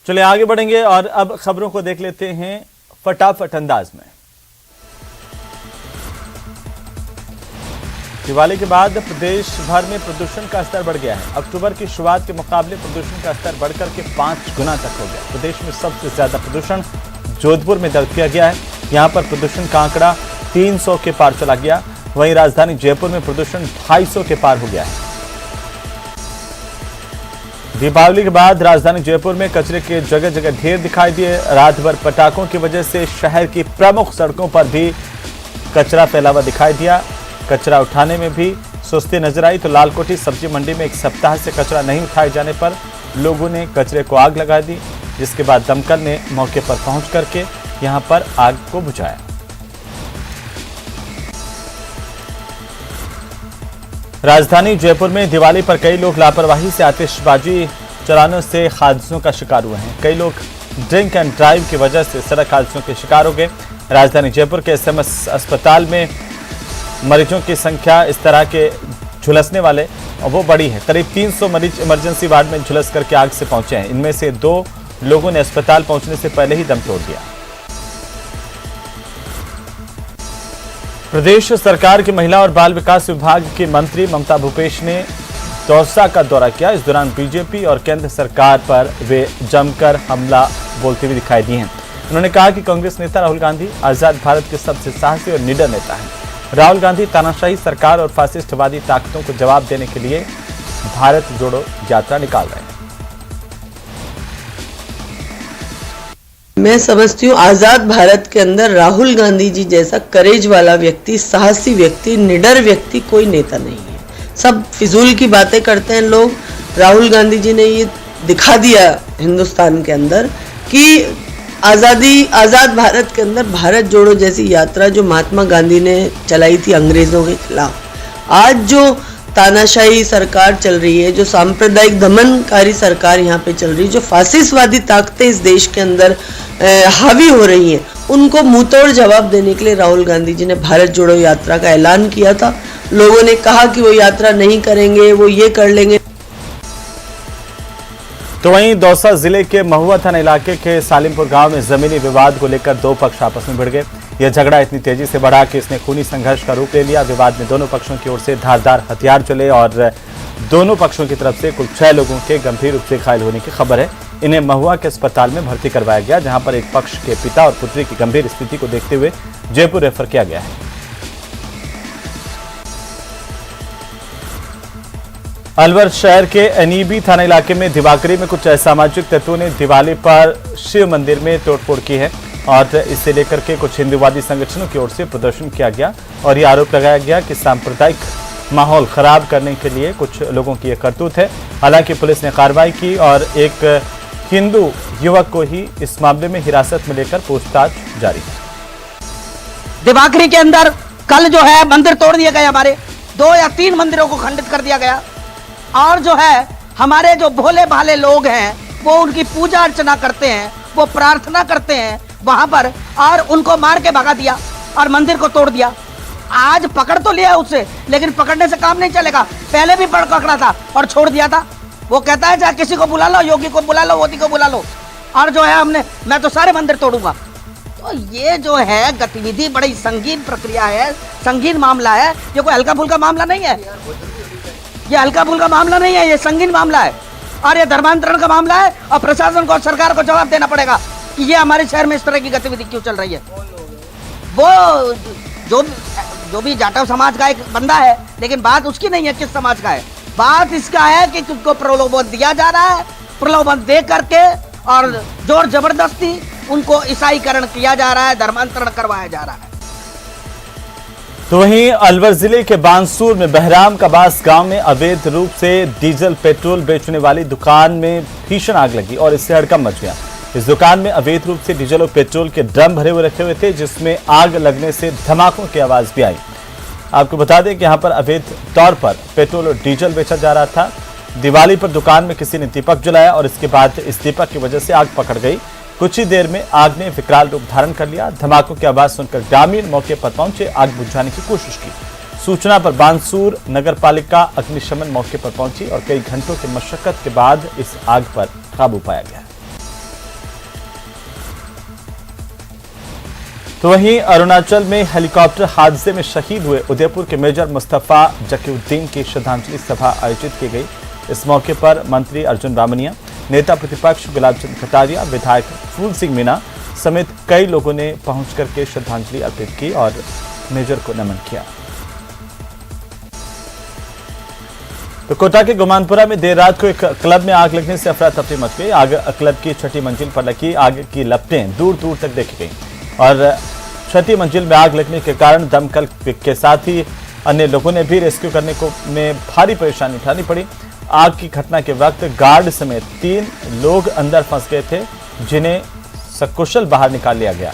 चलिए आगे बढ़ेंगे और अब खबरों को देख लेते हैं फटाफट अंदाज में। दिवाली के बाद प्रदेश भर में प्रदूषण का स्तर बढ़ गया है। अक्टूबर की शुरुआत के मुकाबले प्रदूषण का स्तर बढ़कर के 5 गुना तक हो गया। प्रदेश में सबसे ज्यादा प्रदूषण जोधपुर में दर्ज किया गया है। यहां पर प्रदूषण का आंकड़ा 300 के पार चला गया। वहीं राजधानी जयपुर में प्रदूषण 250 के पार हो गया है। दीपावली के बाद राजधानी जयपुर में कचरे के जगह जगह ढेर दिखाई दिए। रात भर पटाखों की वजह से शहर की प्रमुख सड़कों पर भी कचरा फैला हुआ दिखाई दिया। कचरा उठाने में भी सुस्ती नजर आई। तो लालकोठी सब्जी मंडी में 1 सप्ताह से कचरा नहीं उठाए जाने पर लोगों ने कचरे को आग लगा दी, जिसके बाद दमकल ने मौके पर पहुंच करके यहां पर आग को बुझाया। राजधानी जयपुर में दिवाली पर कई लोग लापरवाही से आतिशबाजी चलाने से हादसों का शिकार हुए हैं। कई लोग ड्रिंक एंड ड्राइव की वजह से सड़क हादसों के शिकार हो गए। राजधानी जयपुर के एसएमएस अस्पताल में मरीजों की संख्या इस तरह के झुलसने वाले वो बड़ी है। करीब 300 मरीज इमरजेंसी वार्ड में झुलस करके आग से पहुंचे हैं। इनमें से 2 लोगों ने अस्पताल पहुंचने से पहले ही दम तोड़ दिया। प्रदेश सरकार की महिला और बाल विकास विभाग की मंत्री ममता भूपेश ने दौसा का दौरा किया। इस दौरान बीजेपी और केंद्र सरकार पर वे जमकर हमला बोलते हुए दिखाई दिए हैं। उन्होंने कहा कि कांग्रेस नेता राहुल गांधी आजाद भारत के सबसे साहसी और निडर नेता हैं। राहुल गांधी तानाशाही सरकार और फासिस्टवादी ताकतों को जवाब देने के लिए भारत जोड़ो यात्रा निकाल रहे हैं। मैं समझती हूँ आजाद भारत के अंदर राहुल गांधी जी जैसा करेज वाला व्यक्ति, साहसी व्यक्ति, निडर व्यक्ति कोई नेता नहीं है। सब फिजूल की बातें करते हैं लोग। राहुल गांधी जी ने ये दिखा दिया हिंदुस्तान के अंदर कि आजाद भारत के अंदर भारत जोड़ो जैसी यात्रा जो महात्मा गांधी ने चलाई थी अंग्रेजों के खिलाफ, आज जो तानाशाही सरकार चल रही है, जो सांप्रदायिक दमनकारी सरकार यहाँ पे चल रही है, जो फासिस्टवादी ताकतें इस देश के अंदर हावी हो रही हैं, उनको मुंहतोड़ जवाब देने के लिए राहुल गांधी जी ने भारत जोड़ो यात्रा का ऐलान किया था। लोगों ने कहा कि वो यात्रा नहीं करेंगे, वो ये कर लेंगे। तो वहीं दौसा जिले के महुआ थाना इलाके के सालिमपुर गांव में जमीनी विवाद को लेकर 2 पक्ष आपस में भिड़ गए। यह झगड़ा इतनी तेजी से बढ़ा कि इसने खूनी संघर्ष का रूप ले लिया। विवाद में दोनों पक्षों की ओर से धारदार हथियार चले और दोनों पक्षों की तरफ से कुल 6 लोगों के गंभीर रूप से घायल होने की खबर है। इन्हें महुआ के अस्पताल में भर्ती करवाया गया, जहां पर एक पक्ष के पिता और पुत्री की गंभीर स्थिति को देखते हुए जयपुर रेफर किया गया है। अलवर शहर के एनईबी थाना इलाके में दिवाकरी में कुछ असामाजिक तत्वों ने दिवाली पर शिव मंदिर में तोड़फोड़ की है और इसे लेकर के कुछ हिंदूवादी संगठनों की ओर से प्रदर्शन किया गया और ये आरोप लगाया गया कि सांप्रदायिक माहौल खराब करने के लिए कुछ लोगों की यह करतूत है। हालांकि पुलिस ने कार्रवाई की और एक हिंदू युवक को ही इस मामले में हिरासत में लेकर पूछताछ जारी है। दिवाकरी के अंदर कल जो है मंदिर तोड़ दिए गए। हमारे 2 या 3 मंदिरों को खंडित कर दिया गया और जो है हमारे जो भोले भाले लोग हैं वो उनकी पूजा अर्चना करते हैं, वो प्रार्थना करते हैं वहां पर, और उनको मार के भगा दिया और मंदिर को तोड़ दिया। आज पकड़ तो लिया उससे, लेकिन पकड़ने से काम नहीं चलेगा। पहले भी पकड़ा था और छोड़ दिया था। वो कहता है चाहे किसी को बुला लो, योगी को बुला लो, मोदी को बुला लो, और जो है मैं तो सारे मंदिर तोड़ूंगा। तो ये जो है गतिविधि बड़ी संगीन प्रक्रिया है, संगीन मामला है। ये कोई हल्का फुल्का मामला नहीं है, ये हल्का फुल्का मामला नहीं है, ये संगीन मामला है और ये धर्मांतरण का मामला है। और प्रशासन को और सरकार को जवाब देना पड़ेगा कि ये हमारे शहर में इस तरह की गतिविधि क्यों चल रही है। वो जो भी जाटव समाज का एक बंदा है, लेकिन बात उसकी नहीं है किस समाज का है। बात इसका है कि उनको प्रलोभन दिया जा रहा है, प्रलोभन दे करके और जोर जबरदस्ती उनको ईसाईकरण किया जा रहा है, धर्मांतरण करवाया जा रहा है। तो वहीं अलवर जिले के बांसूर में बहराम कबास गांव में अवैध रूप से डीजल पेट्रोल बेचने वाली दुकान में भीषण आग लगी और इससे हड़कंप मच गया। इस दुकान में अवैध रूप से डीजल और पेट्रोल के ड्रम भरे हुए रखे हुए थे, जिसमें आग लगने से धमाकों की आवाज भी आई। आपको बता दें कि यहां पर अवैध तौर पर पेट्रोल और डीजल बेचा जा रहा था। दिवाली पर दुकान में किसी ने दीपक जलाया और इसके बाद इस दीपक की वजह से आग पकड़ गई। कुछ ही देर में आग ने विकराल रूप धारण कर लिया। धमाकों की आवाज सुनकर ग्रामीण मौके पर पहुंचे, आग बुझाने की कोशिश की। सूचना पर बांसूर नगर पालिका अग्निशमन मौके पर पहुंची और कई घंटों की मशक्कत के बाद इस आग पर काबू पाया गया। तो वहीं अरुणाचल में हेलीकॉप्टर हादसे में शहीद हुए उदयपुर के मेजर मुस्तफा जकीउद्दीन की श्रद्धांजलि सभा आयोजित की गई। इस मौके पर मंत्री अर्जुन रामनिया, नेता प्रतिपक्ष गुलाब चंद कटारिया, विधायक फूल सिंह मीणा समेत कई लोगों ने पहुंच करके श्रद्धांजलि अर्पित की और मेजर को नमन किया। तो कोटा के गुमानपुरा में देर रात को एक क्लब में आग लगने से अफरा तफरी मच गई। आग क्लब की छठी मंजिल पर लगी आग की लपटें दूर दूर तक देखी गई और छठी मंजिल में आग लगने के कारण दमकल के साथ ही अन्य लोगों ने भी रेस्क्यू करने में भारी परेशानी उठानी पड़ी। आग की घटना के वक्त गार्ड समेत 3 लोग अंदर फंस गए थे, जिन्हें सकुशल बाहर निकाल लिया गया।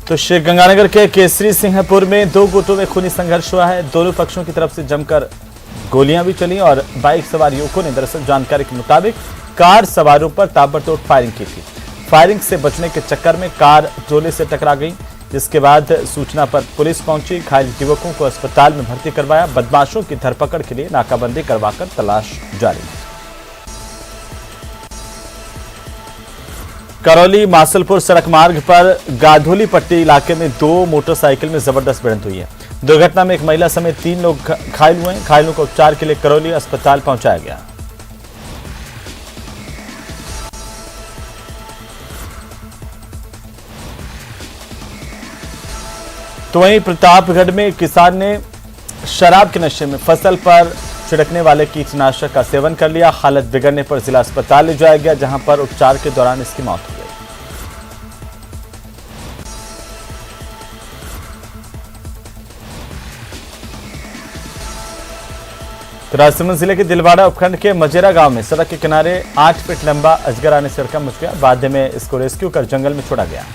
तो श्रीगंगानगर के केसरी सिंहपुर में 2 गुटों में खूनी संघर्ष हुआ है। दोनों पक्षों की तरफ से जमकर गोलियां भी चली और बाइक सवार युवकों ने दरअसल जानकारी के मुताबिक कार सवारों पर ताबड़तोड़ फायरिंग की थी। फायरिंग से बचने के चक्कर में कार ट्रोले से टकरा गई, जिसके बाद सूचना पर पुलिस पहुंची। घायल युवकों को अस्पताल में भर्ती करवाया। बदमाशों की धरपकड़ के लिए नाकाबंदी करवाकर तलाश जारी है। करौली मासलपुर सड़क मार्ग पर गाधोली पट्टी इलाके में 2 मोटरसाइकिल में जबरदस्त भिड़ंत हुई है। दुर्घटना में एक महिला समेत 3 लोग घायल हुए हैं। घायलों को उपचार के लिए करौली अस्पताल पहुंचाया गया। तो वहीं प्रतापगढ़ में किसान ने शराब के नशे में फसल पर छिड़कने वाले कीटनाशक का सेवन कर लिया। हालत बिगड़ने पर जिला अस्पताल ले जाया गया, जहां पर उपचार के दौरान इसकी मौत हो गई। तो राजसमंद जिले के दिलवाड़ा उपखंड के मजेरा गांव में सड़क के किनारे 8 फीट लंबा अजगर आने से हड़कंप मच गया। बाद में इसको रेस्क्यू कर जंगल में छोड़ा गया।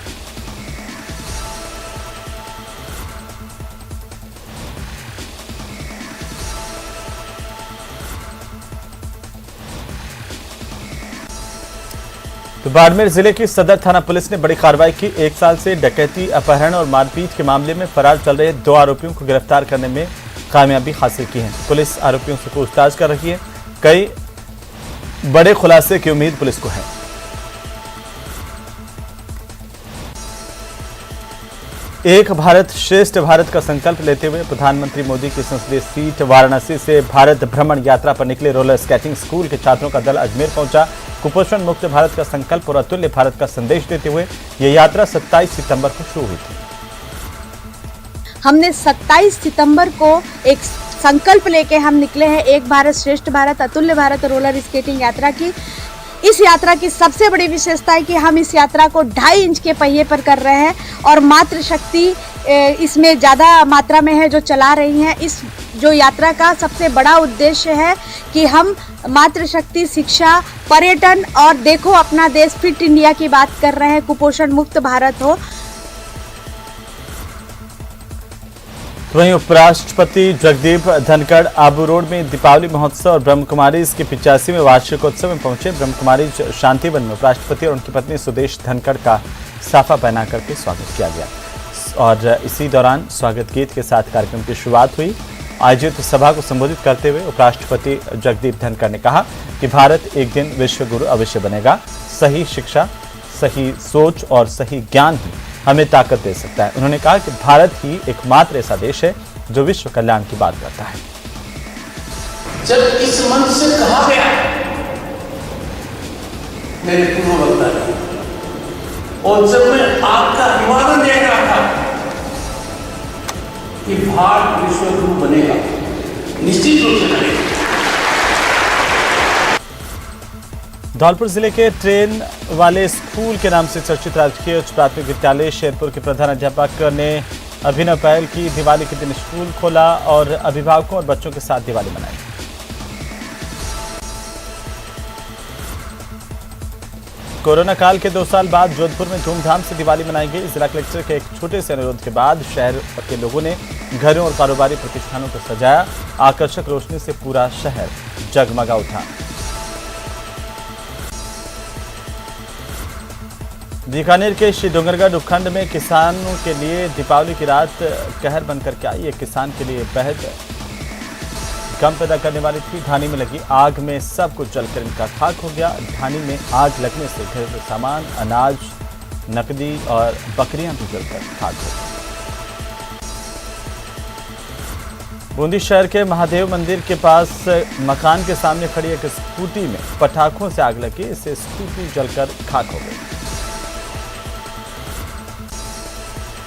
तो बाड़मेर जिले की सदर थाना पुलिस ने बड़ी कार्रवाई की। 1 साल से डकैती, अपहरण और मारपीट के मामले में फरार चल रहे 2 आरोपियों को गिरफ्तार करने में कामयाबी हासिल की है। पुलिस आरोपियों से पूछताछ कर रही है। कई बड़े खुलासे की उम्मीद पुलिस को है। एक भारत श्रेष्ठ भारत का संकल्प लेते हुए प्रधानमंत्री मोदी की संसदीय सीट वाराणसी से भारत भ्रमण यात्रा पर निकले रोलर स्केटिंग स्कूल के छात्रों का दल अजमेर पहुंचा। कुपोषण मुक्त भारत का संकल्प और अतुल्य भारत का संदेश देते हुए यह यात्रा 27 सितंबर को शुरू हुई थी। हमने 27 सितंबर को एक संकल्प लेके हम निकले हैं, एक भारत श्रेष्ठ भारत अतुल्य भारत रोलर स्केटिंग यात्रा की। इस यात्रा की सबसे बड़ी विशेषता है कि हम इस यात्रा को 2.5 इंच के पहिए पर कर रहे हैं और मातृशक्ति इसमें ज़्यादा मात्रा में है जो चला रही हैं। इस जो यात्रा का सबसे बड़ा उद्देश्य है कि हम मातृशक्ति, शिक्षा, पर्यटन और देखो अपना देश फिट इंडिया की बात कर रहे हैं, कुपोषण मुक्त भारत हो। वहीं उपराष्ट्रपति जगदीप धनखड़ आबू रोड में दीपावली महोत्सव और ब्रह्म कुमारी के 85वें वार्षिकोत्सव में पहुंचे। ब्रह्म कुमारी शांतिवन में उपराष्ट्रपति और उनकी पत्नी सुदेश धनखड़ का साफा पहना करके स्वागत किया गया और इसी दौरान स्वागत गीत के साथ कार्यक्रम की शुरुआत हुई। आयोजित सभा को संबोधित करते हुए उपराष्ट्रपति जगदीप धनखड़ ने कहा कि भारत एक दिन विश्व गुरु अवश्य बनेगा। सही शिक्षा, सही सोच और सही ज्ञान ही हमें ताकत दे सकता है। उन्होंने कहा कि भारत ही एकमात्र ऐसा देश है जो विश्व कल्याण की बात करता है। जब इस मंच से कहा गया मेरे पूर्ववक्ता ने, और जब मैं आपका अभिवादन दे रहा था कि भारत विश्व गुरु बनेगा, निश्चित रूप से बनेगा। धौलपुर जिले के ट्रेन वाले स्कूल के नाम से चर्चित राजकीय उच्च प्राथमिक विद्यालय शेरपुर के प्रधानाध्यापक ने अभिनव पहल की। दिवाली के दिन स्कूल खोला और अभिभावकों और बच्चों के साथ दिवाली मनाई। कोरोना काल के 2 साल बाद जोधपुर में धूमधाम से दिवाली मनाई गई। जिला कलेक्टर के एक छोटे से अनुरोध के बाद शहर के लोगों ने घरों और कारोबारी प्रतिष्ठानों को सजाया। आकर्षक रोशनी से पूरा शहर जगमगा उठा। बीकानेर के श्री डोंगरगढ़ उपखंड में किसानों के लिए दीपावली की रात कहर बनकर के आई। एक किसान के लिए बेहद गम पैदा करने वाली थी। ढानी में लगी आग में सब कुछ जलकर इनका खाक हो गया। ढानी में आग लगने से घरेलू सामान, अनाज, नकदी और बकरियां भी जलकर खाक हो गई। बूंदी शहर के महादेव मंदिर के पास मकान के सामने खड़ी एक स्कूटी में पटाखों से आग लगी। इससे स्कूटी जलकर खाक हो गई।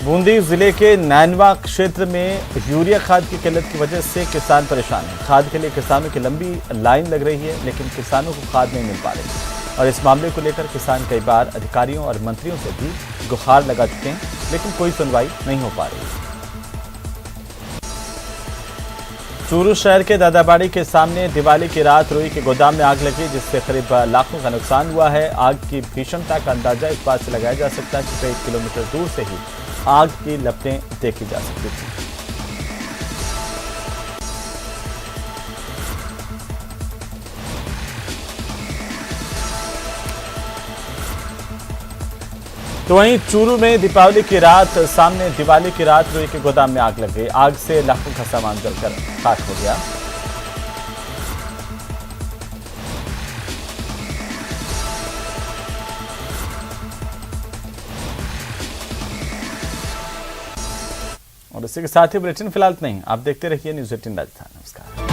बूंदी जिले के नैनवा क्षेत्र में यूरिया खाद की किल्लत की वजह से किसान परेशान हैं। खाद के लिए किसानों की लंबी लाइन लग रही है, लेकिन किसानों को खाद नहीं मिल पा रही और इस मामले को लेकर किसान कई बार अधिकारियों और मंत्रियों से भी गुहार लगा चुके हैं, लेकिन कोई सुनवाई नहीं हो पा रही। चूरू शहर के दादाबाड़ी के सामने दिवाली की रात रुई के गोदाम में आग लगी, जिससे करीब लाखों का नुकसान हुआ है। आग की भीषणता का अंदाजा इस बात से लगाया जा सकता है कि कई किलोमीटर दूर से ही आग की लपटें देखी जा सकती थी। तो वहीं चूरू में दीपावली की रात सामने दिवाली की रात रुई के गोदाम में आग लग गई। आग से लाखों का सामान जलकर खाक हो गया। और इसी के साथ ही बुलेटिन फिलहाल नहीं, आप देखते रहिए न्यूज़ 18 राजस्थान। नमस्कार।